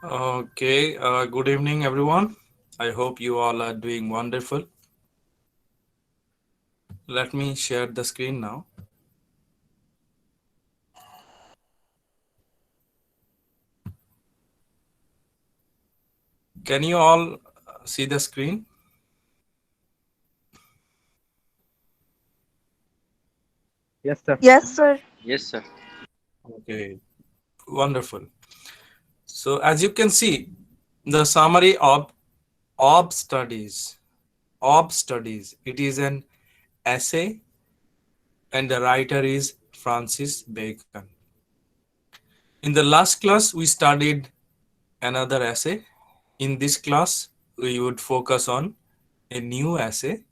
Okay, good evening, everyone. I hope you all are doing wonderful. Let me share the screen now. Can you all see the screen? Yes, sir. Yes, sir. Yes, sir. Okay, wonderful. So, as you can see, the summary of OB studies. OB studies. It is an essay, and the writer is Francis Bacon. In the last class, we studied another essay. In this class, we would focus on a new essay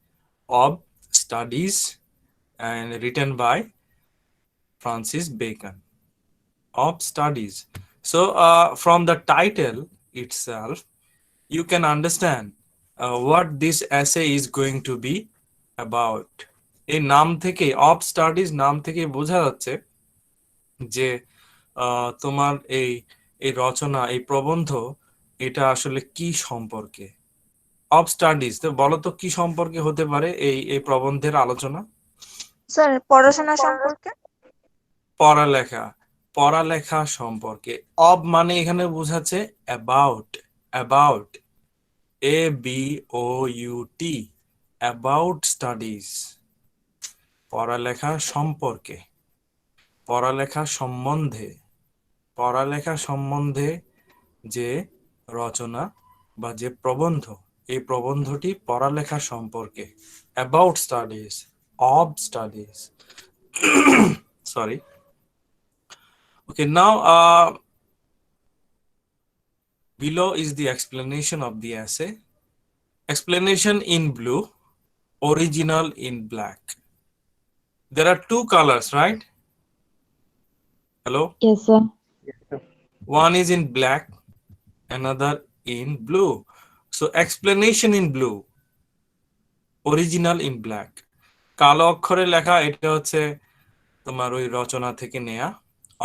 of studies and written by Francis Bacon of studies. So, from the title itself, you can understand what this essay is going to be about. এই নাম থেকে of studies নাম থেকে বোঝা যাচ্ছে যে তোমার এই এই রচনা এই প্রবন্ধ এটা আসলে কি সম্পর্কে অব স্টাডিজ তো বলো তো কি সম্পর্কে হতে পারে এই এই প্রবন্ধের আলোচনা স্যার পড়াশোনা সম্পর্কে। পড়ালেখা পড়ালেখা সম্পর্কে অব মানে এখানে বোঝাচ্ছে about about A B O U T about studies পড়ালেখা সম্পর্কে পড়ালেখা সম্বন্ধে পড়ালেখা সম্বন্ধে যে রচনা বা যে প্রবন্ধ এই প্রবন্ধটি পড়ালেখা সম্পর্কে about studies of studies sorry. Okay, now below is the explanation of the essay. Explanation in blue, original in black. There are two colors, right? Hello? Yes, sir. Yes, sir. One is in black, another in blue. So explanation in blue, original in black. কালো অক্ষরে লেখা এটা হচ্ছে তোমার ওই রচনা থেকে নেয়া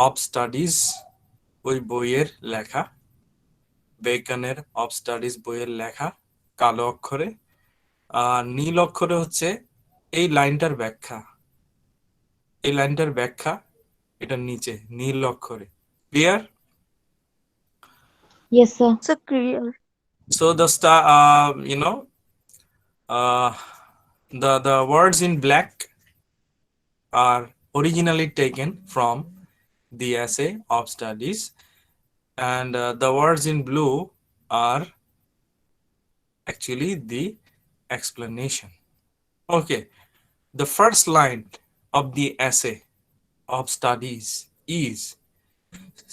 of studies ওই বইয়ের লেখা বেকনের অব স্টাডিজ বইয়ের লেখা কালো অক্ষরে আর নীল অক্ষরে হচ্ছে এই লাইনটার ব্যাখ্যা এই লাইনটার ব্যাখ্যা এটার নিচে নীল অক্ষরে clear Yes, sir. Sir clear. so the star uh, the words in black are originally taken from the essay of studies and the words in blue are actually the explanation. Okay, the first line of the essay of studies is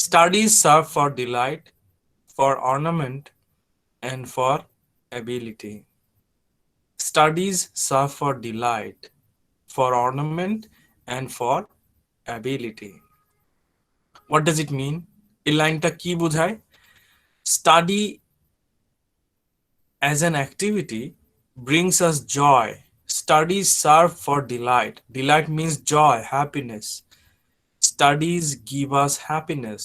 studies serve for delight, for ornament, and for ability. Studies serve for delight, for ornament, and for ability. What does it mean? এই লাইনটা কি বোঝায়? Study as an activity brings us joy. Studies serve for delight. Delight means joy, happiness. Studies give us happiness.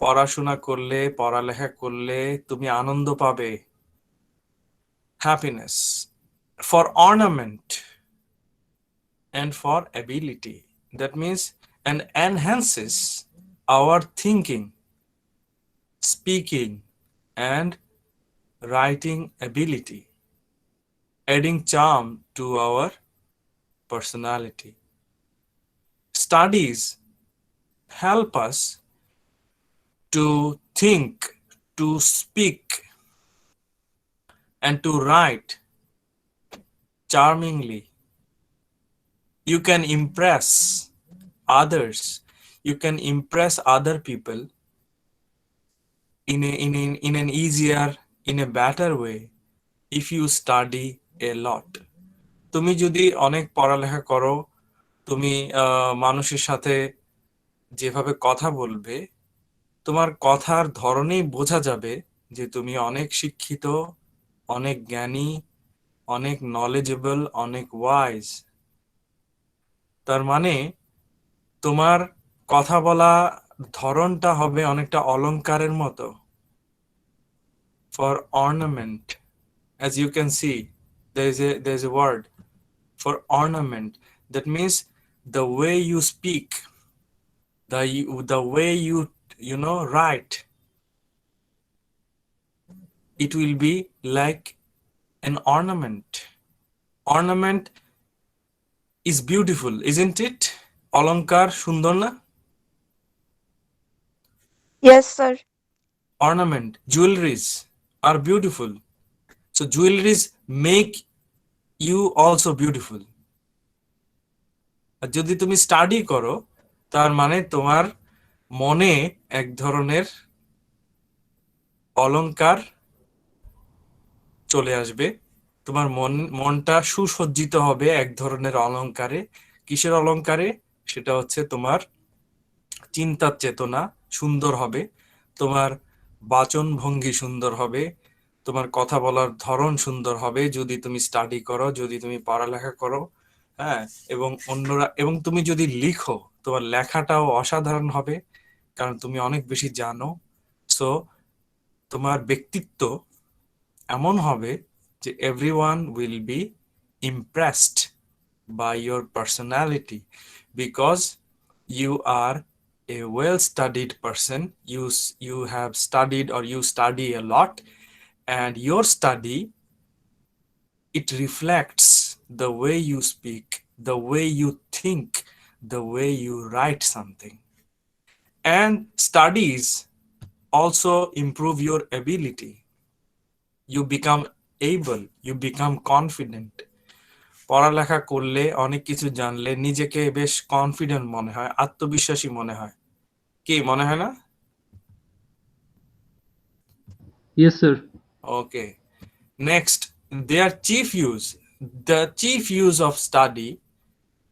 পড়াশোনা করলে পড়ালেখা করলে তুমি আনন্দ পাবে happiness, for ornament, and for ability. That means and enhances our thinking, speaking, and writing ability, adding charm to our personality. Studies help us to think, to speak, and to write charmingly. You can impress others. You can impress other people in an easier, in a better way if you study a lot. তুমি যদি অনেক পড়ালেখা করো তুমি মানুষের সাথে যেভাবে কথা বলবে তোমার কথার ধরনেই বোঝা যাবে যে তুমি অনেক শিক্ষিত অনেক জ্ঞানী অনেক নলেজেবল অনেক ওয়াইজ তার মানে তোমার কথা বলা ধরনটা হবে অনেকটা অলংকারের মতো। For ornament, as you can see, there's a word for ornament. That means the way you speak, the way you know write, it will be like an ornament. Ornament is beautiful, isn't it? অলংকার সুন্দর না? Yes, sir. Ornament, jewelries are beautiful. So jewelries make you also beautiful. আর যদি তুমি study করো, তার মানে তোমার মনে এক ধরনের অলংকার চলে আসবে। তোমার মনটা সুসজ্জিত হবে এক ধরনের অলংকারে। কিসের অলংকারে? সেটা হচ্ছে তোমার চিন্তার চেতনা সুন্দর হবে, তোমার বাচন ভঙ্গি সুন্দর হবে, তোমার কথা বলার ধরন সুন্দর হবে যদি তুমি স্টাডি করো, যদি তুমি পড়ালেখা করো। হ্যাঁ, এবং অন্যরা, এবং তুমি যদি লিখো, তোমার লেখাটাও অসাধারণ হবে, কারণ তুমি অনেক বেশি জানো। সো তোমার ব্যক্তিত্ব এমন হবে যে everyone will be impressed by your personality, because you are a well studied person. You have studied, or you study a lot, and your study, it reflects the way you speak, the way you think, the way you write something. And studies also improve your ability. You become able, you become confident. পড়ালেখা করলে, অনেক কিছু জানলে নিজেকে বেশ confident মনে হয়, আত্মবিশ্বাসী মনে হয়। কি মনে হয় না? Yes, sir. Okay. Next, the chief use of study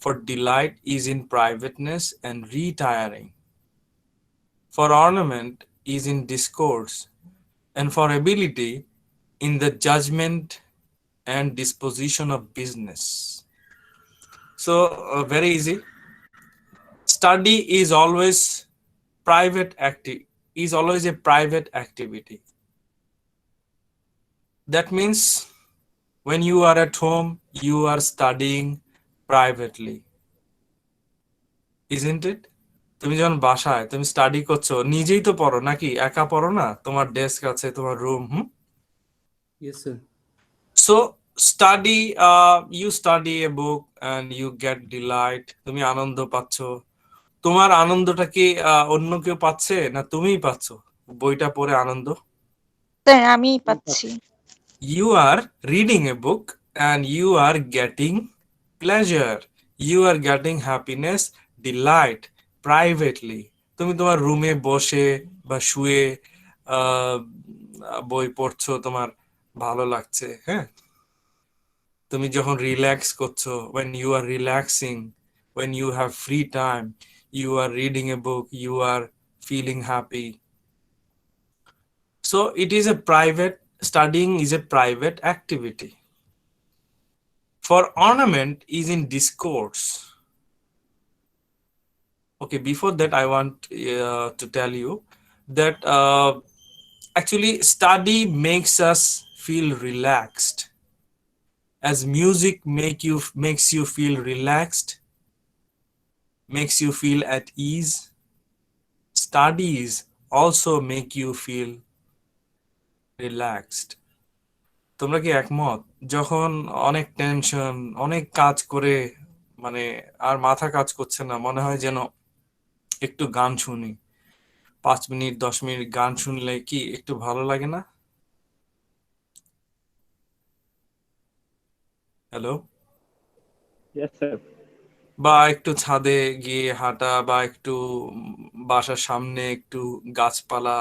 for delight is in privateness and retiring. For ornament is in discourse, and for ability in the judgment and disposition of business. So very easy. Study is always a private activity. That means when you are at home, you are studying privately, isn't it? তুমি যখন বাসায় তুমি study করছো, নিজেই তো পড়ো নাকি? একা পড়ো না? তোমার ডেস্ক আছে, তোমার room. Yes, sir. So study, you study a book and you get delight. তুমি আনন্দ পাচ্ছ। তোমার আনন্দটা কি অন্য কেউ পাচ্ছে, না তুমিই পাচ্ছ বইটা পড়ে আনন্দ? স্যার আমিই পাচ্ছি। You are reading a book and you are getting pleasure. You are getting happiness, delight privately. তুমি তোমার রুমে বসে বা শুয়ে বই পড়ছো, তোমার ভালো লাগছে। হ্যাঁ, তুমি যখন রিল্যাক্স করছো, when you are relaxing, when you have free time, you are reading a book, you are feeling happy. So studying is a private activity. For ornament is in discourse. Okay, before that I want to tell you that actually study makes us feel relaxed. As music makes you feel relaxed, makes you feel at ease, studies also make you feel relaxed. তোমরা কি একমত? যখন অনেক tension, অনেক কাজ করে, মানে আর মাথা কাজ করছে না, মনে হয় যেন একটু গান শুনি, 5 মিনিট 10 মিনিট গান শুনলে কি একটু ভালো লাগে না? হ্যালো? Yes, sir. বা একটু ছাদে গিয়ে হাঁটা, বা একটু বাসার সামনে একটু গাছপালা,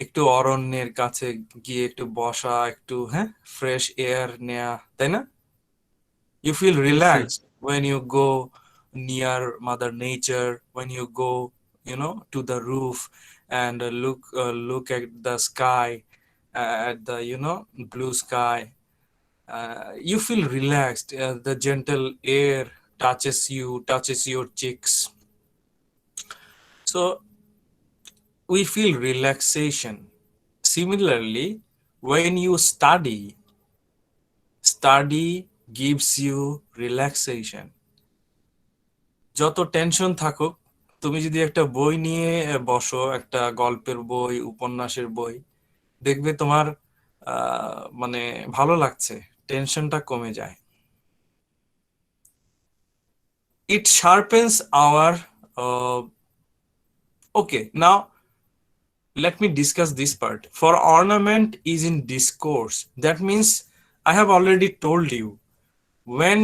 একটু অরণ্যের কাছে গিয়ে একটু বসা, একটু ফ্রেশ এয়ার নেয়া, তাই না? You feel Yes, sir. relaxed when you go near Mother Nature, when you go, to the roof and look at the sky, at the, blue sky. You feel relaxed. The gentle air touches your cheeks. So we feel relaxation. Similarly, when you study gives you relaxation. যত tension থাকুক, তুমি যদি একটা বই নিয়ে বসো, একটা গল্পের বই, উপন্যাসের বই, দেখবে তোমার মানে ভালো লাগছে, টেনশনটা কমে যায়। It sharpens our okay, now let me discuss this part. For ornament is in discourse. That means I have already told you, when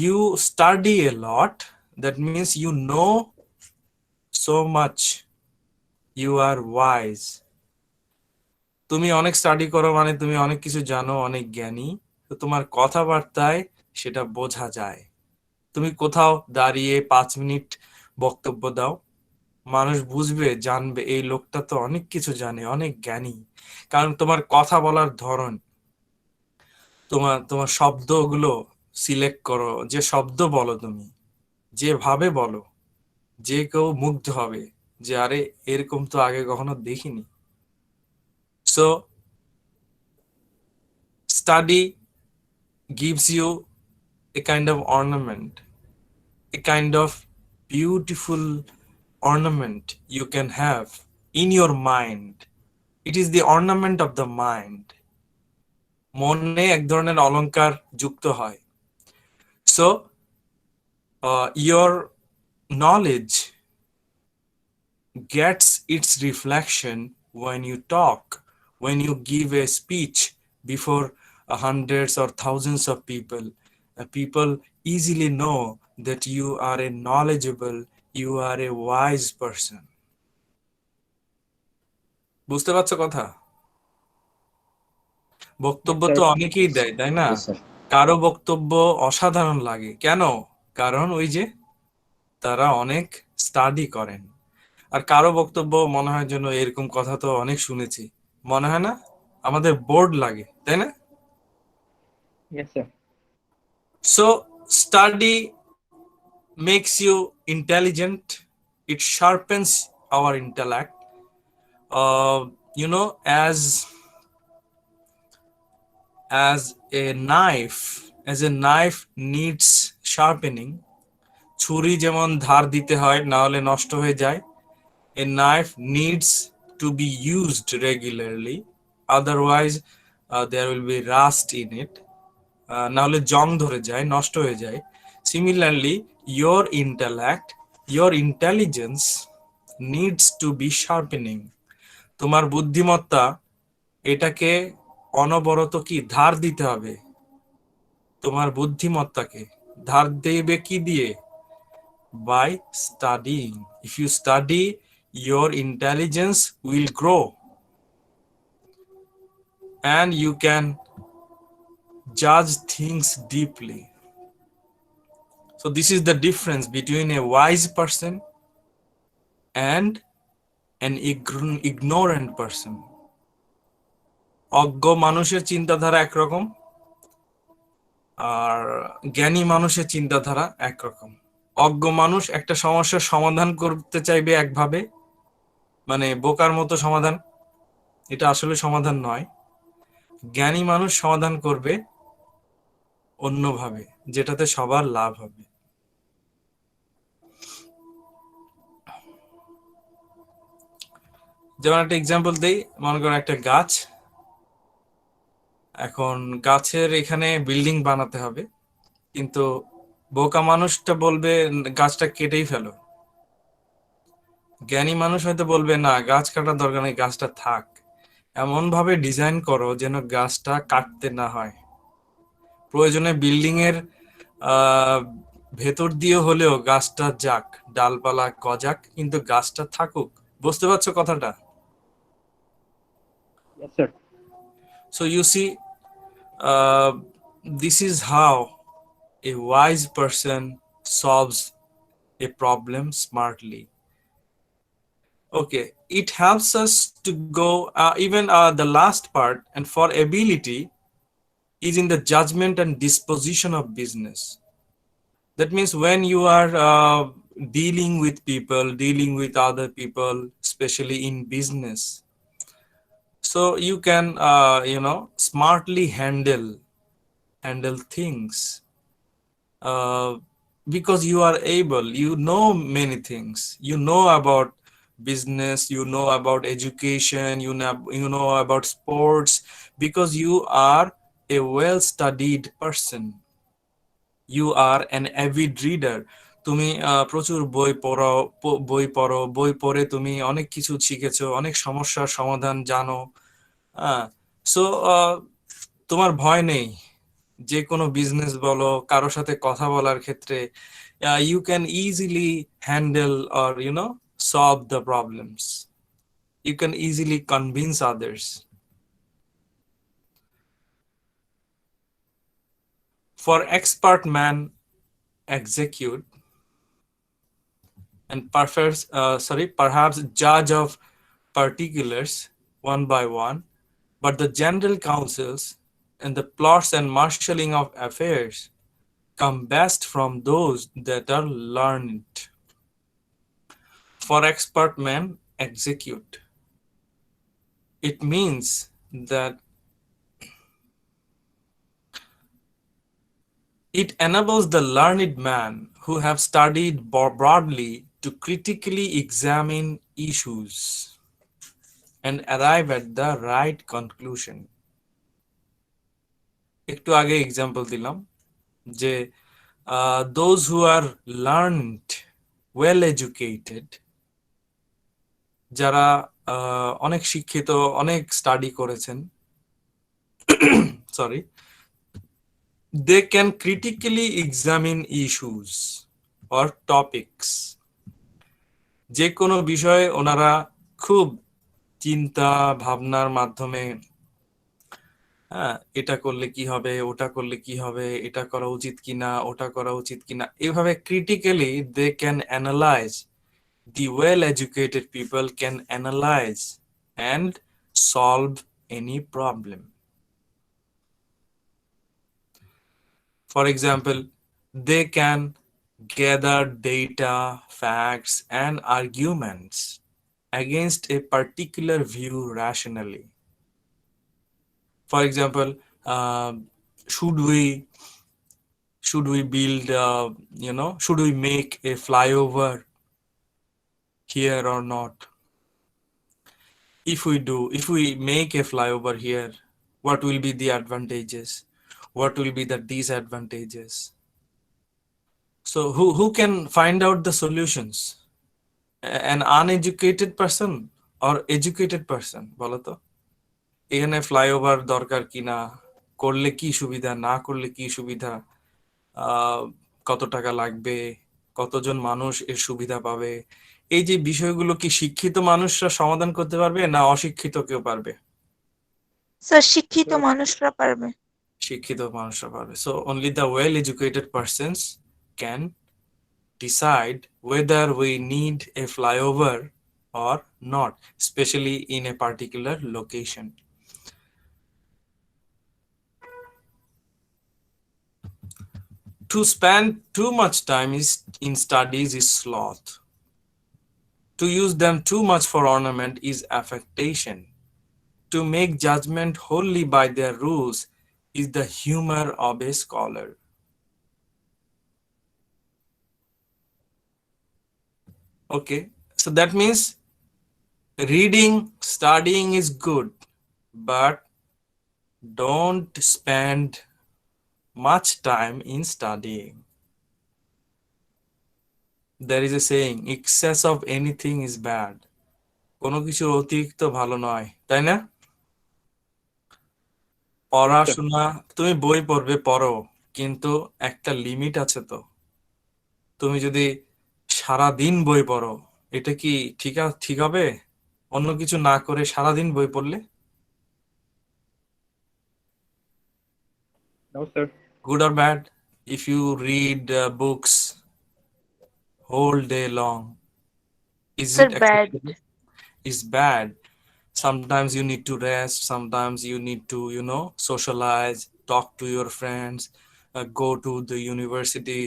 you study a lot, that means you know so much, you are wise. তুমি অনেক study করো মানে তুমি অনেক কিছু জানো, অনেক জ্ঞানী। তো তোমার কথাবার্তায় সেটা বোঝা যায়। তুমি কোথাও দাঁড়িয়ে 5 মিনিট বক্তব্য দাও, মানুষ বুঝবে, জানবে এই লোকটা তো অনেক কিছু জানে, অনেক জ্ঞানী। কারণ তোমার কথা বলার ধরন, তোমার শব্দগুলো সিলেক্ট করো, যে শব্দ বলো, তুমি যেভাবে বলো, যে কেউ মুগ্ধ হবে যে আরে এরকম তো আগে কখনো দেখিনি। So study gives you a kind of ornament, a kind of beautiful ornament you can have in your mind. It is the ornament of the mind. মনে এক ধরনের অলংকার যুক্ত হয়। So your knowledge gets its reflection when you talk, when you give a speech before hundreds or thousands of people. People easily know that you are a knowledgeable, you are a wise person. বুঝতে পারছো কথা? বক্তব্য তো অনেকেই দেয়, তাই না? Yes, sir. কারো বক্তব্য অসাধারণ লাগে, কেন? কারণ ওই যে তারা অনেক স্টাডি করেন। আর কারো বক্তব্য মনে হয় যেন এরকম কথা তো অনেক শুনেছি, মনে হয় না? আমাদের বোর্ড লাগে, তাই না? Yes, sir. So study makes you intelligent, it sharpens our intellect. You know, as a knife needs sharpening, ছুরি যেমন ধার দিতে হয়, না হলে নষ্ট হয়ে যায়, a knife needs to be used regularly, otherwise there will be rust in it, না হলে জং ধরে যায়, নষ্ট হয়ে যায়। Similarly, your intellect, your intelligence needs to be sharpening. তোমার বুদ্ধিমত্তা, এটাকে অনবরত কি ধার দিতে হবে। তোমার বুদ্ধিমত্তাকে ধার দেবে কি দিয়ে? By studying. If you study, your intelligence will grow and you can judge things deeply. So this is the difference between a wise person and an ignorant person. অজ্ঞ মানুষের চিন্তাধারা একরকম, আর জ্ঞানী মানুষের চিন্তাধারা একরকম। অজ্ঞ মানুষ একটা সমস্যার সমাধান করতে চাইবে একভাবে, মানে বোকার মতো সমাধান, এটা আসলে সমাধান নয়। জ্ঞানী মানুষ সমাধান করবে অন্যভাবে, যেটাতে সবার লাভ হবে। যেমন একটা এক্সাম্পল দেই, মনে করো একটা গাছ, এখন গাছের এখানে বিল্ডিং বানাতে হবে, কিন্তু বোকা মানুষটা বলবে গাছটা কেটেই ফেলো। জ্ঞানী মানুষ হয়তো বলবে না, গাছ কাটার দরকার নেই, গাছটা থাক, এমন ভাবে ডিজাইন করো যেন গাছটা কাটতে না হয়। প্রয়োজনে বিল্ডিং এর ভেতর দিয়ে হলেও গাছটা যাক, ডালপালা গজাক, কিন্তু গাছটা থাকুক। বুঝতে পারছো কথাটা? Yes, sir. So you see, this is how a wise person solves a problem smartly. Okay, it helps us to go even the last part, and for ability is in the judgment and disposition of business. That means when you are dealing with people, dealing with other people, especially in business. So you can smartly handle things, uh, because you are able, you know many things, you know about business, you know about education, you know about sports, because you are a well studied person, you are an avid reader. তুমি প্রচুর বই পড়ে তুমি অনেক কিছু শিখেছো, অনেক সমস্যার সমাধান জানো। সো তোমার ভয় নেই যে কোনো বিজনেস বলো, কারোর সাথে কথা বলার ক্ষেত্রে you can easily handle or solve the problems. You can easily convince others. For expert man execute and perhaps judge of particulars one by one, but the general counsels and the plots and marshalling of affairs come best from those that are learned. For expert men execute, it means that it enables the learned man who have studied broadly to critically examine issues and arrive at the right conclusion. একটু আগে example দিলাম যে those who are learned, well educated, যারা অনেক শিক্ষিত, অনেক study করেছেন, sorry, they can critically examine issues or topics. যে কোনো বিষয়ে ওনারা খুব চিন্তা ভাবনার মাধ্যমে, এটা করলে কি হবে, ওটা করলে কি হবে, এটা করা উচিত কিনা, ওটা করা উচিত কিনা, এভাবে critically they can analyze. The well-educated people can analyze and solve any problem. For example, they can gather data, facts, and arguments against a particular view rationally. For example, should we build, should we make a flyover here or not? If we make a flyover here, what will be the advantages? What will be the disadvantages? So who can find out the solutions? An uneducated person or educated person? বলো তো, এখানে flyover দরকার কিনা, করলে কি সুবিধা, না করলে কি সুবিধা, কত টাকা লাগবে, কতজন মানুষ এর সুবিধা পাবে, এই যে বিষয়গুলো কি শিক্ষিত মানুষরা সমাধান করতে পারবে না অশিক্ষিত কেউ পারবে? স্যার শিক্ষিত মানুষরা পারবে। শিক্ষিত মানুষরা পারবে। So only the well-educated persons can decide whether we need a flyover or not, especially in a particular location. To spend too much time in studies is sloth. To use them too much for ornament is affectation. To make judgment wholly by their rules is the humor of a scholar. Okay, so that means reading, studying is good, but don't spend much time in studying. There is a saying, excess of anything is bad. কোনো কিছুর অতিরিক্ত ভালো নয়, তাই না? পড়াশোনা, তুমি বই পড়বে পড়ো, কিন্তু একটা লিমিট আছে তো। তুমি যদি সারা দিন বই পড়ো, এটা কি ঠিক হবে? অন্য কিছু না করে সারা দিন বই পড়লে? No, sir. Good or bad? If you read books whole day long, is Sir, it bad. acceptable? Is bad. Sometimes you need to rest, sometimes you need to socialize, talk to your friends, go to the university,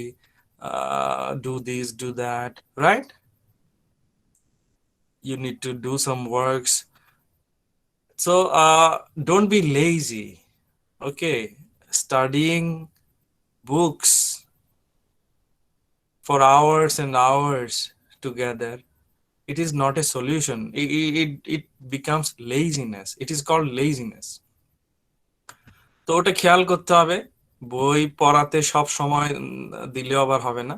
do this, do that, right? you need to do some works. So don't be lazy. Okay, studying books for hours and hours together, it is not a solution. It becomes laziness. It is called laziness. তো ওটা খেয়াল করতে হবে। বই পড়াতে সব সময় দিলেও আবার হবে না,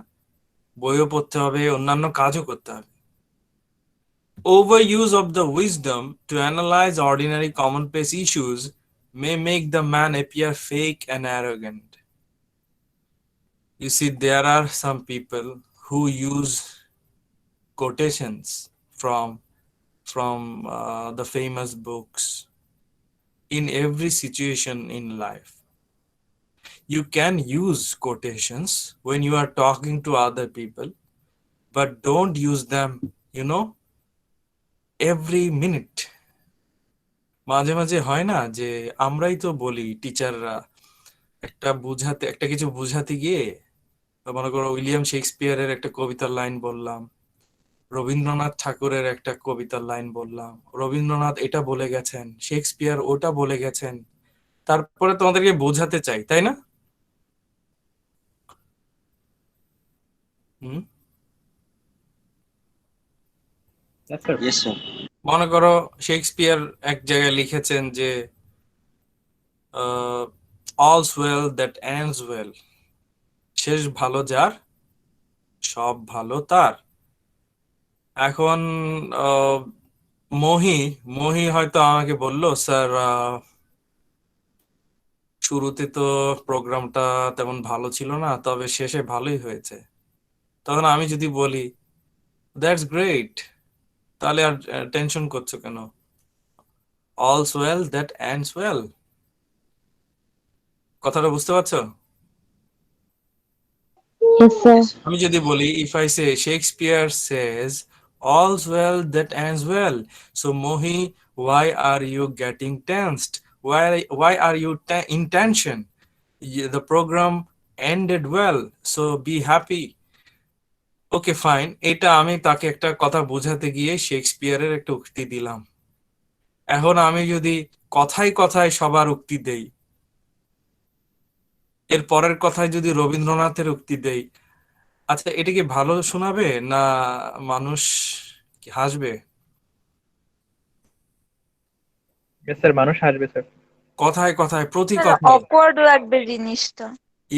বইও পড়তে হবে, অন্যান্য কাজও করতে হবে। Overuse of the wisdom to analyze ordinary commonplace issues may make the man appear fake and arrogant. You see, there are some people who use quotations from the famous books in every situation in life. You can use quotations when you are talking to other people, but don't use them, every minute. মাঝে মাঝে হয় না যে আমরাই তো বলি, টিচাররা একটা কিছু বুঝাতে গিয়ে, মনে করো উইলিয়াম শেক্সপিয়ারের একটা কবিতার লাইন বললাম, রবীন্দ্রনাথ ঠাকুরের একটা কবিতার লাইন বললাম, রবীন্দ্রনাথ এটা বলে গেছেন, শেক্সপিয়ার ওটা বলে গেছেন, তারপরে তোমাদেরকে বোঝাতে চাই, তাই না? হুম। Yes, sir. Yes, sir. মনে করো শেক্সপিয়ার এক জায়গায় লিখেছেন যে all's well that ends well, শেষ ভালো যার সব ভালো তার। এখন মহি মহি হয়তো আমাকে বলল, স্যার শুরুতে তো প্রোগ্রামটা তেমন ভালো ছিল না, তবে শেষে ভালোই হয়েছে। তখন আমি যদি বলি দ্যাটস গ্রেট, তাহলে আর টেনশন করছো কেন? all's well that ends well, কথাটা বুঝতে পারছো? Yes, sir. আমি যদি বলি, if I say Shakespeare says all's well that ends well, so Mohi, why are you getting tensed? Why are you in tension? The program ended well, so be happy. Okay, fine. এটা আমি তাকে একটা কথা বোঝাতে গিয়ে শেক্সপিয়ারের একটা উক্তি দিলাম। এখন আমি যদি কথায় কথায় সবার উক্তি দেই, এর পরের কথায় যদি রবীন্দ্রনাথের উক্তি দেই, আচ্ছা এটা কি ভালো শোনাবে না মানুষ কি হাসবে? Yes, sir. মানুষ হাসবে, স্যার। কথায় কথায় প্রতি কথায় অকওয়ার্ড লাগবে জিনিসটা।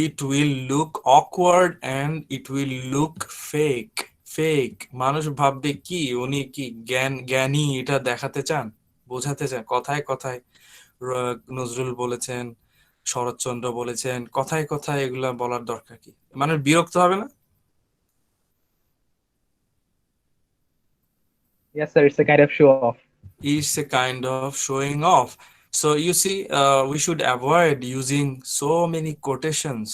it will look awkward and it will look fake. মানুষ ভাববে কি উনি কি জ্ঞানী, এটা দেখাতে চান, বোঝাতে চান। কথায় কথায় নজরুল বলেছেন, শরৎচন্দ্র বলেছেন, কথায় কথায় এগুলা বলার দরকার কি? মানে বিরক্ত হবে না? Yes, sir. It's a kind of show off. It's a kind of showing off. So you see, we should avoid using so many quotations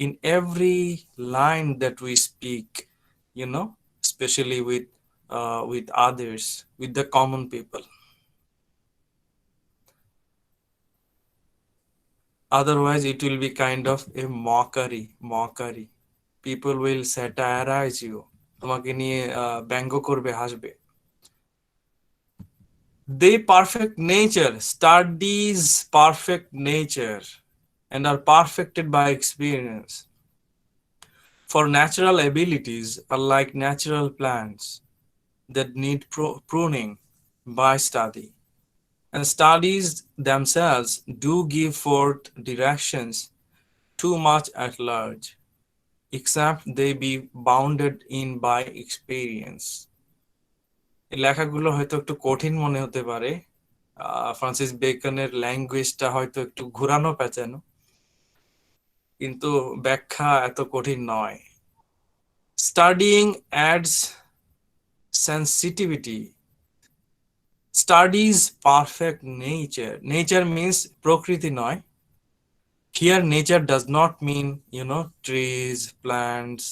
in every line that we speak, especially with others, with the common people. Otherwise, it will be kind of a mockery. People will satirize you. তোমাকে নিয়ে ব্যঙ্গ করবে, হাসবে। They perfect nature, studies perfect nature, and are perfected by experience. For natural abilities are like natural plants that need pruning by study, and studies themselves do give forth directions too much at large, except they be bounded in by experience. এই লেখাগুলো হয়তো একটু কঠিন মনে হতে পারে, Francis বেকনের ল্যাঙ্গুয়েজটা হয়তো একটু ঘুরানো পেঁচানো, কিন্তু ব্যাখ্যা এত কঠিন নয়। Studying adds sensitivity. Studies perfect nature. Nature means প্রকৃতি নয়। Here nature does not mean, trees, plants.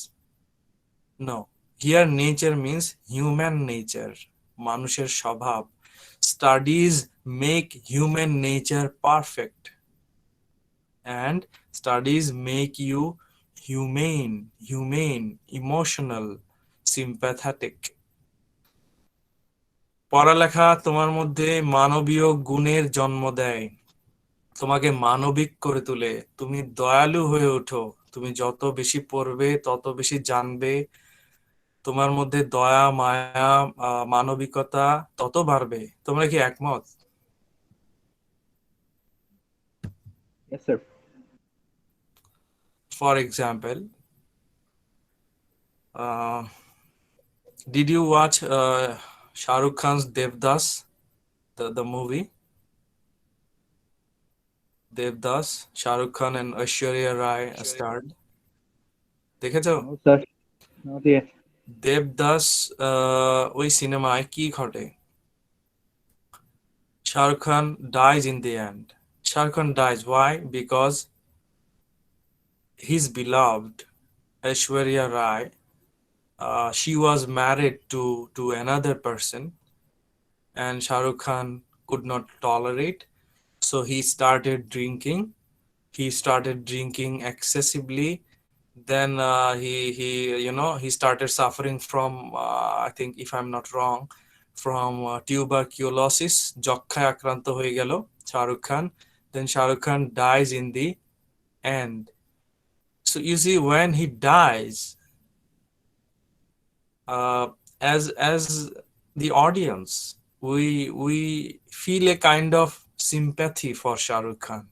No. Here nature means human nature. মানুষের স্বভাব। Studies make human nature perfect. And studies make you humane, emotional, sympathetic. পড়ালেখা তোমার মধ্যে মানবীয় গুণের জন্ম দেয়, তোমাকে মানবিক করে তোলে, তুমি দয়ালু হয়ে ওঠো। তুমি যত বেশি পড়বে তত বেশি জানবে, তোমার মধ্যে দয়া মায়া মানবিকতা তত বাড়বে। তোমরা কি একমত? Yes, sir. For example, did you watch Shah Rukh Khan's Devdas, the movie Devdas? Shah Rukh Khan and Aishwarya Rai starred. দেখেছো? No, sir. Not yet. Devdas ওই সিনেমায় কি ঘটে? Shah Rukh Khan dies in the end. Shah Rukh Khan dies. Why? Because his beloved Aishwarya Rai, she was married to another person, and Shah Rukh Khan could not tolerate, so he started drinking. He started drinking excessively. Then he started suffering from, I think, if I'm not wrong, from tuberculosis. যক্ষায় আক্রান্ত হয়ে গেল Shahrukh Khan. Then Shahrukh Khan dies in the end. So you see, when he dies, as the audience, we feel a kind of sympathy for Shahrukh Khan.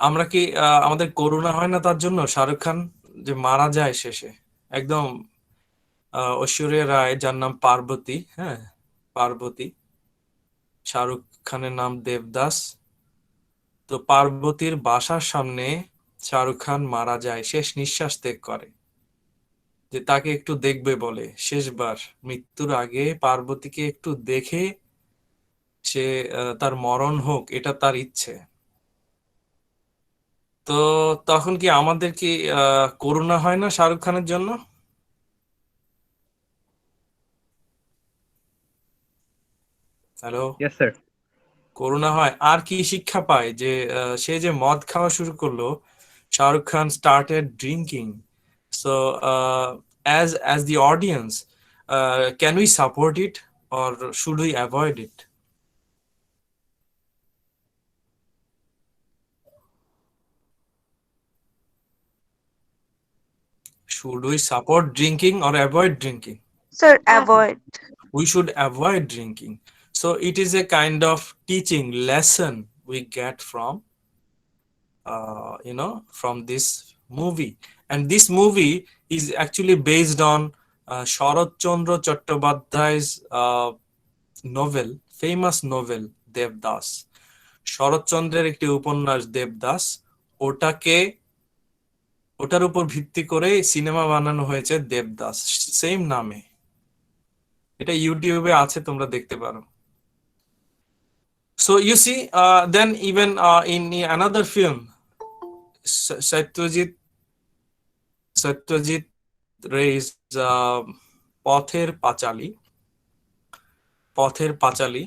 আমরা কি আমাদের করুণা হয় না তার জন্য? শাহরুখ খান যে মারা যায় শেষে, একদম ঐশ্বরিয়া রায়, যার নাম পার্বতী, হ্যাঁ পার্বতী, শাহরুখ খানের নাম দেবদাস, তো পার্বতীর বাসার সামনে শাহরুখ খান মারা যায়, শেষ নিঃশ্বাস ত্যাগ করে, যে তাকে একটু দেখবে বলে, শেষবার মৃত্যুর আগে পার্বতীকে একটু দেখে সে তার মরণ হোক, এটা তার ইচ্ছে। তো তখন কি আমাদের কি করুণা হয় না শাহরুখ খানের জন্য? Hello, Yes, sir. করুণা হয়। আর কি শিক্ষা পায় যে সে যে মদ খাওয়া শুরু করলো, Shahrukh Khan started drinking. So as the audience, can we support it or should we avoid it? Should we support drinking or avoid drinking? Sir, avoid. We should avoid drinking. So it is a kind of teaching lesson we get from from this movie. And this movie is actually based on Sharat Chandra Chattopadhyay's novel, famous novel Devdas. শরৎচন্দ্রের একটি উপন্যাস দেবদাস, ওটার উপর ভিত্তি করে cinema বানানো হয়েছে Devdas, same নামে। এটা ইউটিউবে আছে, তোমরা দেখতে পারো। So you see, then even in another film, Satyajit Ray's Pather Panchali,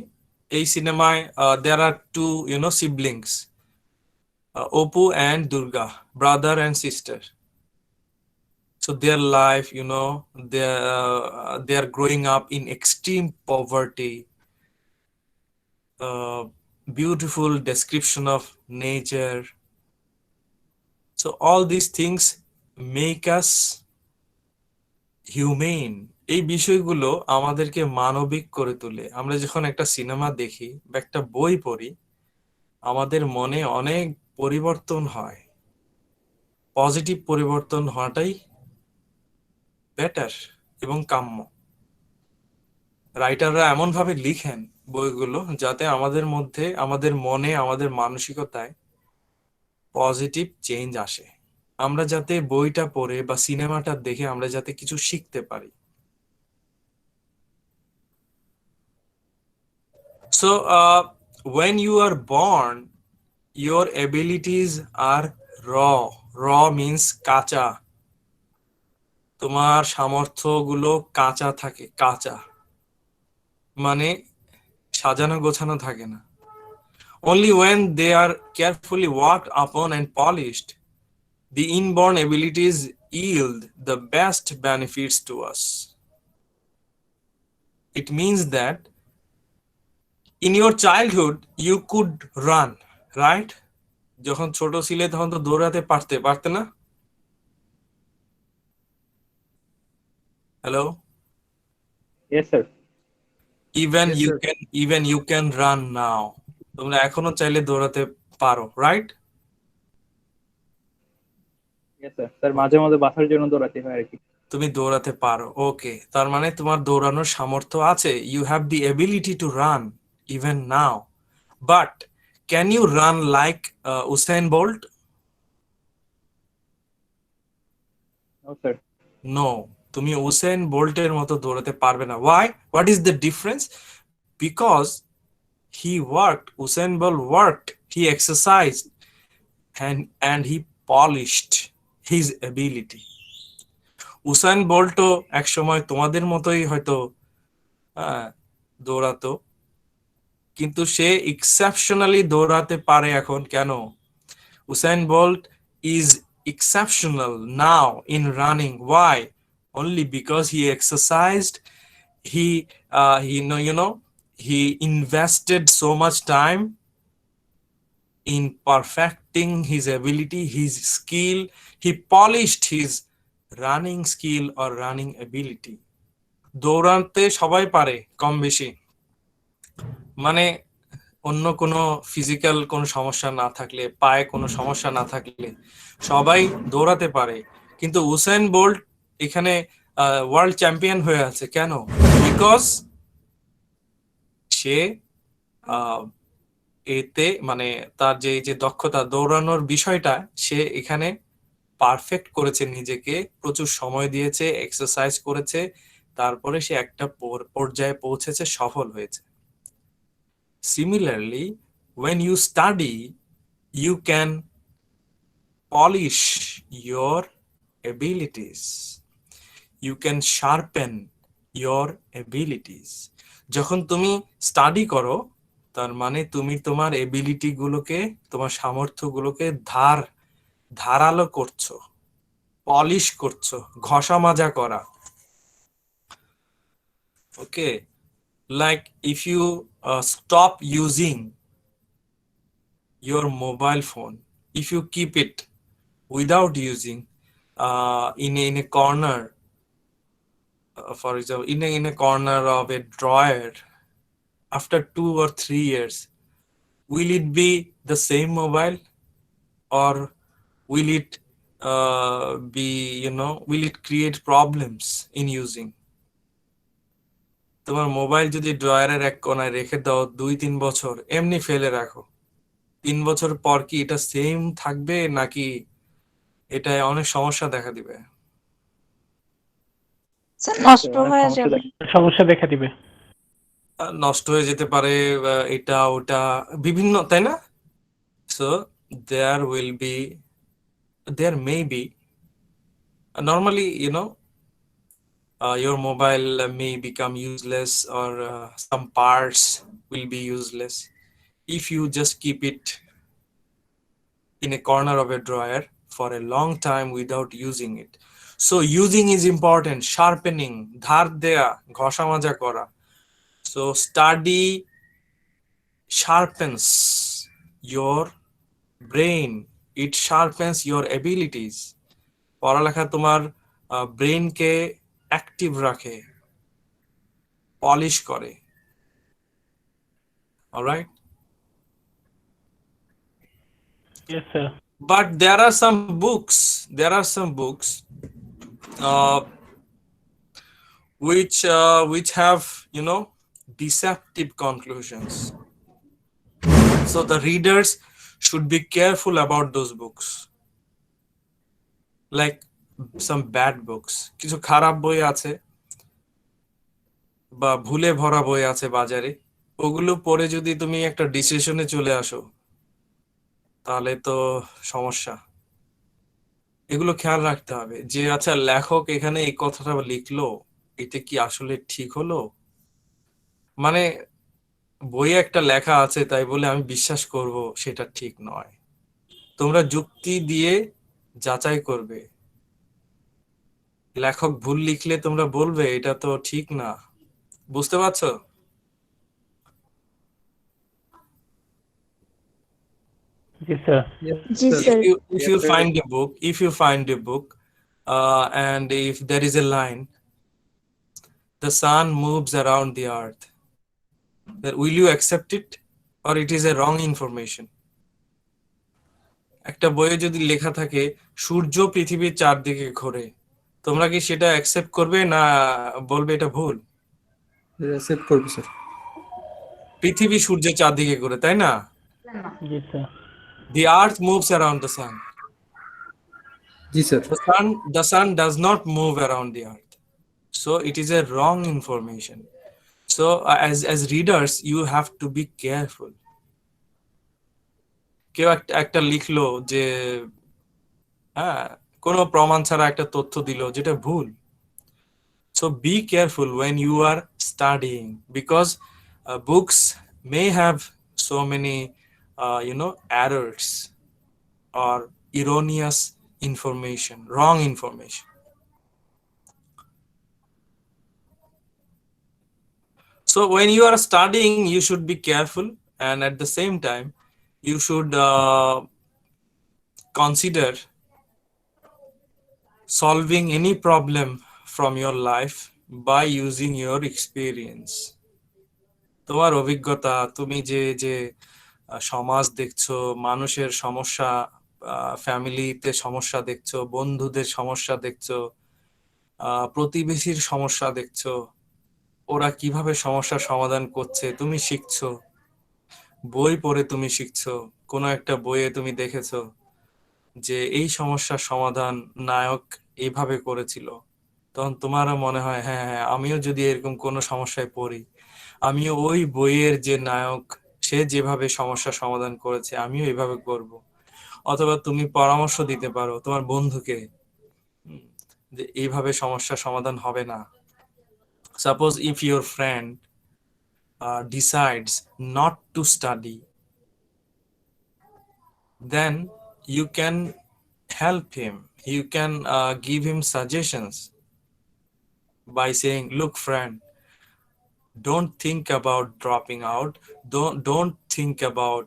এই সিনেমায় there are two siblings, Oppu and Durga, brother and sister. So their life, they are growing up in extreme poverty. Beautiful description of nature. So all these things make us humane. এই বিষয়গুলো আমাদেরকে মানবিক করে তোলে। আমরা যখন একটা cinema দেখি বা একটা বই পড়ি, আমাদের মনে অনেক পরিবর্তন হয়। পজিটিভ পরিবর্তন হওয়াটাই বেটার এবং কাম্য। রাইটাররা এমন ভাবে লিখেন বইগুলো যাতে আমাদের মধ্যে, আমাদের মনে, আমাদের মানসিকতায় পজিটিভ চেঞ্জ আসে। আমরা যাতে বইটা পড়ে বা সিনেমাটা দেখে আমরা যাতে কিছু শিখতে পারি। So when you are born, your abilities are raw. Raw means কাঁচা। তোমার সামর্থ্যগুলো কাঁচা থাকে, কাঁচা মানে সাজানো গোছানো থাকে না। Only when they are carefully worked upon and polished, the inborn abilities yield the best benefits to us. It means that in your childhood you could run, right? যখন ছোট ছিলে তখন তো দৌড়াতে পারতে না? Hello? Yes, sir. Yes, sir. Even you can run now. তোমরা এখনো চাইলে দৌড়াতে পারো, রাইট? Yes, sir. স্যার মাঝে মাঝে বাসার জন্য দৌড়াতে হয় আর কি। তুমি দৌড়াতে পারো, ওকে। তার মানে তোমার দৌড়ানোর সামর্থ্য আছে। You have the ability to run even now, but can you run like Usain Bolt? No, sir. No, তুমি উসেন বোল্টের মতো দৌড়াতে পারবে না। Why? What is the difference? Because Usain Bolt worked, he exercised and he polished his ability. Usain বোল্টও এক সময় তোমাদের মতোই হয়তো দৌড়াতো, কিন্তু সে এক্সেপশনালি দৌড়াতে পারে এখন। কেন? Usain Bolt is exceptional now in running. Why? Only because he exercised, he invested so much time in perfecting his ability, his skill. He polished his running skill or running ability. দৌড়াতে সবাই পারে কম বেশি, মানে অন্য কোনো physical কোনো সমস্যা না থাকলে, পায়ে কোনো সমস্যা না থাকলে সবাই দৌড়াতে পারে। কিন্তু উসেন বোল্ট এখানে ওয়ার্ল্ড চ্যাম্পিয়ন হয়ে আছে। কেন? বিকজ সে এতে মানে তার যে দক্ষতা দৌড়ানোর বিষয়টা সে এখানে পারফেক্ট করেছে, নিজেকে প্রচুর সময় দিয়েছে, এক্সারসাইজ করেছে, তারপরে সে একটা পর্যায়ে পৌঁছেছে, সফল হয়েছে। Similarly, when you study, you can polish your abilities. You can sharpen your abilities. যখন তুমি স্টাডি করো, তার মানে তুমি তোমার এবিলিটি গুলোকে, তোমার সামর্থ্যগুলোকে ধারালো করছো, পলিশ করছো, ঘষা মাজা করা। ওকে, like if you stop using your mobile phone, if you keep it without using in a corner, for example in a corner of a drawer, after 2 or 3 years, will it be the same mobile, or will it will it create problems in using? তোমার mobile যদি ড্রয়ারের এক কোনায় রেখে দাও 2-3 বছর, এমনি ফেলে রাখো, 3 বছর পর কি এটা সেম থাকবে, নাকি এটা অনেক সমস্যা দেখা দিবে? স্যার নষ্ট অনেক হয়ে সমস্যা যাবে। সমস্যা দেখা দিবে। নষ্ট হয়ে যেতে পারে, এটা ওটা বিভিন্ন, তাই না? So there may be normally, your mobile may become useless, or some parts will be useless if you just keep it in a corner of a drawer for a long time without using it. So using is important. Sharpening, ধার দেয়া, ঘষা মাজা করা। So study sharpens your brain, it sharpens your abilities. পড়ালেখা তোমার ব্রেনকে active রাখে, polish করে। Alright? Yes, sir. But there are some books which have deceptive conclusions. So the readers should be careful about those books, like some bad books. কিছু খারাপ বই আছে বা ভুলে ভরা বই আছে বাজারে, ওগুলো পড়ে যদি তুমি একটা ডিসিশনে চলে আসো, তাহলে তো সমস্যা। এগুলো খেয়াল রাখতে হবে যে আচ্ছা লেখক এখানে এই কথাটা লিখলো, এটা কি আসলে ঠিক হলো? মানে বইয়ে একটা লেখা আছে তাই বলে আমি বিশ্বাস করব, সেটা ঠিক নয়। তোমরা যুক্তি দিয়ে যাচাই করবে। লেখক ভুল লিখলে তোমরা বলবে এটা তো ঠিক না, বুঝতে পারছো? Yes, sir. G sir If you find a book, and if there is a line, the sun moves around the earth, then will you accept it, or it is a wrong information? একটা বইয়ে যদি লেখা থাকে সূর্য পৃথিবীর চারদিকে ঘোরে, তোমরা কি সেটা অ্যাকসেপ্ট করবে না বলবে এটা ভুল? অ্যাকসেপ্ট করবো স্যার। পৃথিবী সূর্যের চারদিকে ঘোরে, তাই না? Yes, sir. The earth moves around the sun. G sir. The sun does not move around the earth. So it is a wrong information. So as readers, you have to be careful. কেউ একটা লিখলো যে হ্যাঁ কোনো প্রমাণ ছাড়া একটা তথ্য দিল যেটা ভুল। So be careful when you are studying, because books may have so many errors or erroneous information, wrong information. So when you are studying, you should be careful, and at the same time you should consider solving any problem from your life by using your experience. তোমার অভিজ্ঞতা, তুমি যে যে সমাজ দেখছো, মানুষের সমস্যা, ফ্যামিলিতে সমস্যা দেখছো, বন্ধুদের সমস্যা দেখছো, প্রতিবেশীর সমস্যা দেখছো, ওরা কিভাবে সমস্যার সমাধান করছে তুমি শিখছো, বই পড়ে তুমি শিখছো, কোনো একটা বইয়ে তুমি দেখেছো যে এই সমস্যার সমাধান নায়ক এইভাবে করেছিল, তখন তোমারও মনে হয় হ্যাঁ হ্যাঁ আমিও যদি এরকম কোনো সমস্যায় পড়ি, আমিও ওই বইয়ের যে নায়ক সে যেভাবে সমস্যার সমাধান করেছে আমিও এইভাবে করব। অথবা তুমি পরামর্শ দিতে পারো তোমার বন্ধুকে যে এইভাবে সমস্যার সমাধান হবে না। Suppose if your friend decides not to study, then you can help him. You can give him suggestions by saying, look friend, don't think about dropping out, don't think about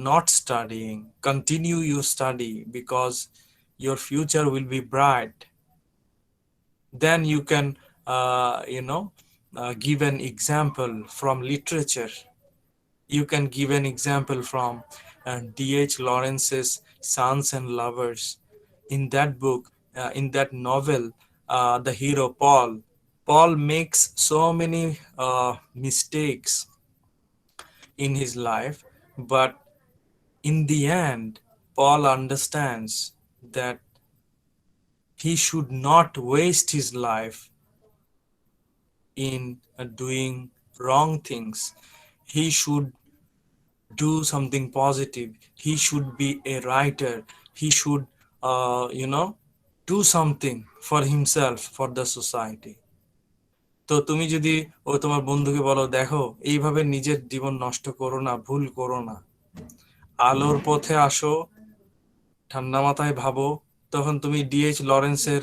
not studying, continue your study because your future will be bright. Then you can give an example from literature. You can give an example from D.H. Lawrence's Sons and Lovers. In that book, in that novel, the hero Paul makes so many mistakes in his life, but in the end, Paul understands that he should not waste his life in doing wrong things. He should do something positive. He should be a writer. He should do something for himself, for the society. তো তুমি যদি তোমার বন্ধুকে বলো দেখো এইভাবে নিজের জীবন নষ্ট করো না, ভুল করো না, আলোর পথে আসো, ঠান্ডা মাথায় ভাবো, তখন তুমি D.H. লরেন্সের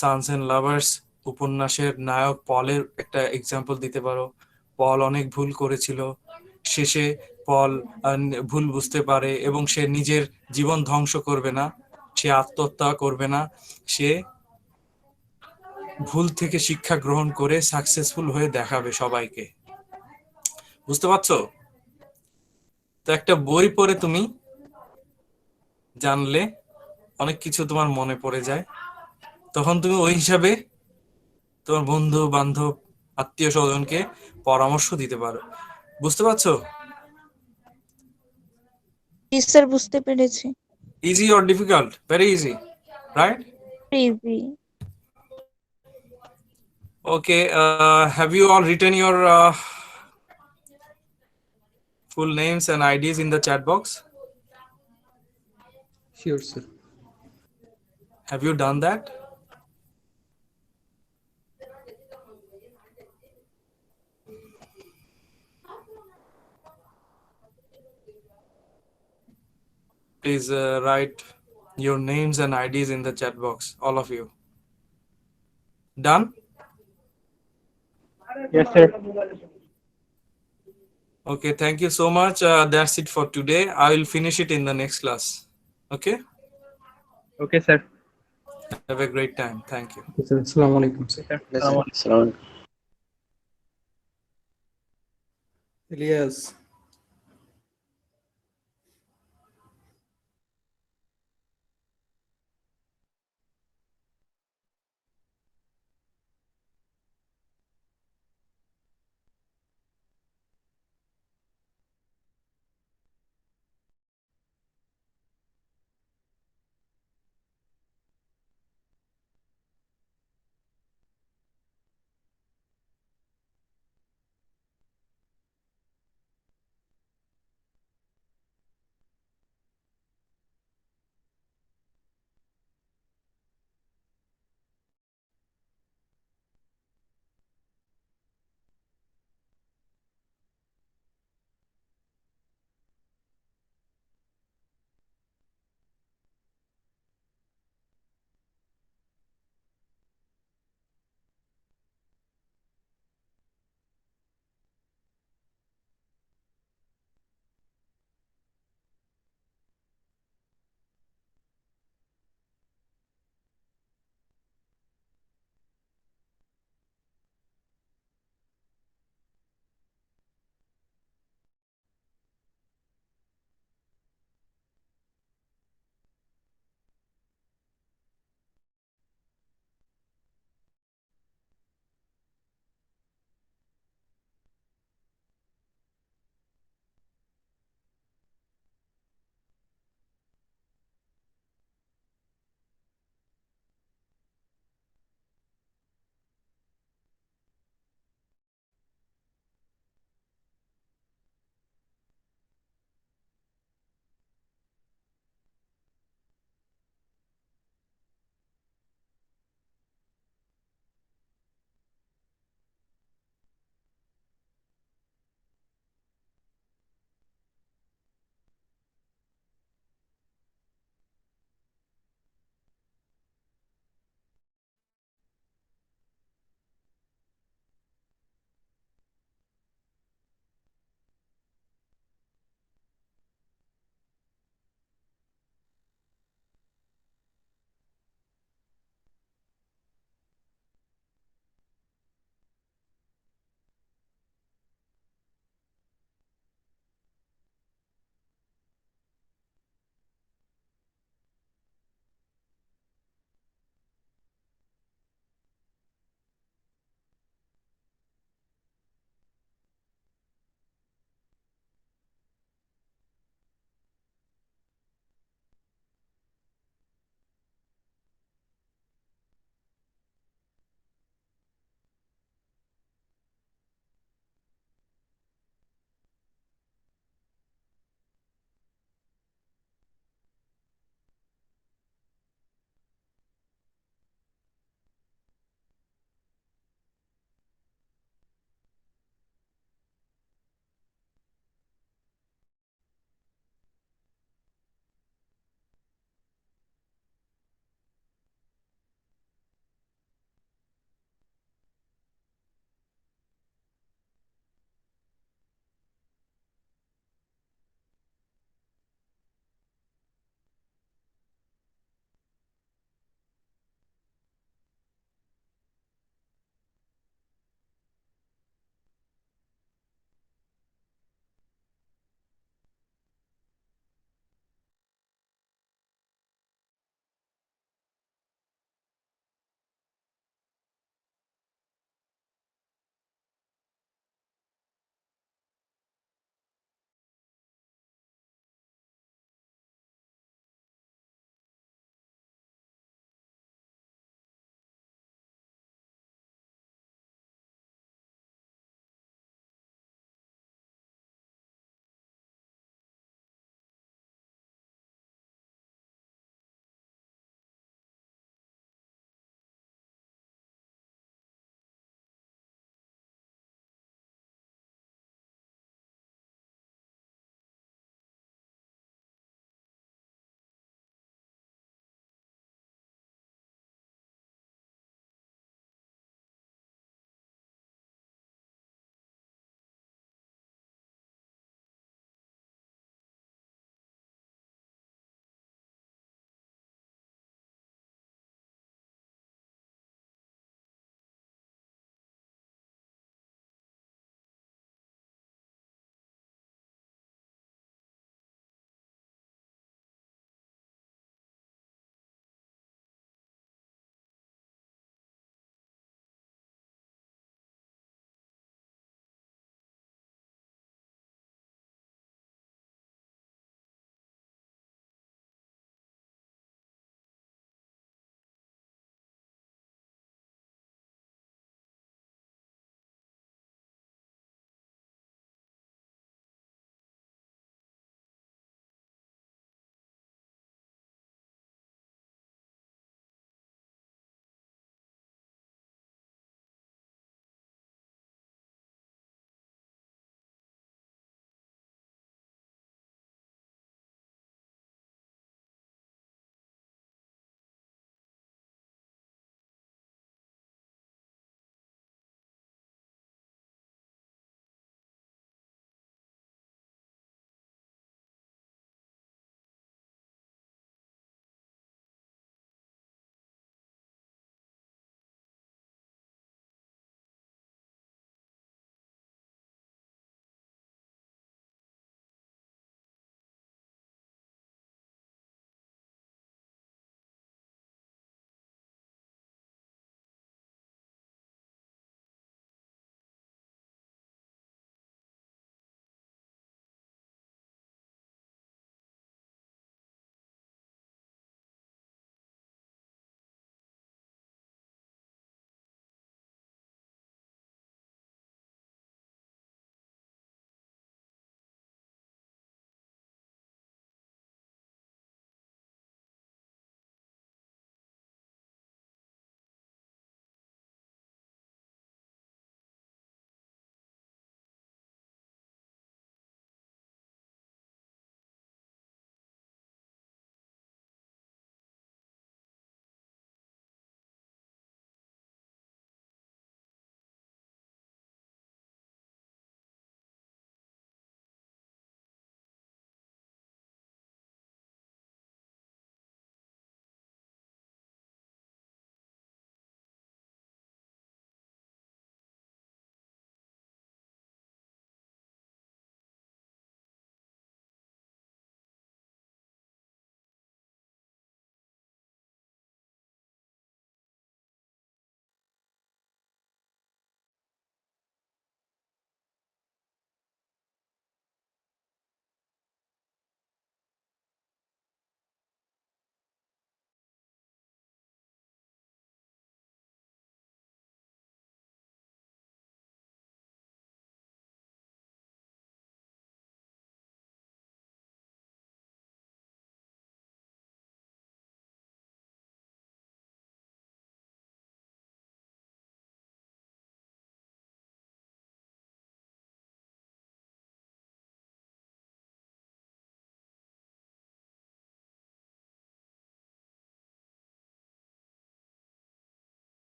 সানস এন্ড লাভার্স উপন্যাসের নায়ক পলের একটা এক্সাম্পল দিতে পারো। পল অনেক ভুল করেছিল, শেষে পল ভুল বুঝতে পারে এবং সে নিজের জীবন ধ্বংস করবে না, সে আত্মহত্যা করবে না, সে ভুল থেকে শিক্ষা গ্রহণ করে সাকসেসফুল হয়ে দেখাবে সবাইকে। বুঝতে পারছো? তো একটা বই পড়ে তুমি জানলে অনেক কিছু তোমার মনে পড়ে যায়, তখন তুমি ওই হিসাবে তোমার বন্ধু বান্ধব আত্মীয় স্বজনকে পরামর্শ দিতে পারো। বুঝতে পারছো? জি স্যার বুঝতে পেরেছি। Easy or difficult? Very easy, right? Easy. Okay, have you all written your full names and IDs in the chat box? Sure sir. Have you done that? Please write your names and IDs in the chat box, all of you. Done? Yes, sir. Okay, thank you so much. That's it for today. I will finish it in the next class. Okay, Okay, sir. have a great time. Thank you. Okay, sir. Assalamu alaikum, sir. Okay, sir. Assalamu alaikum. Ilyas.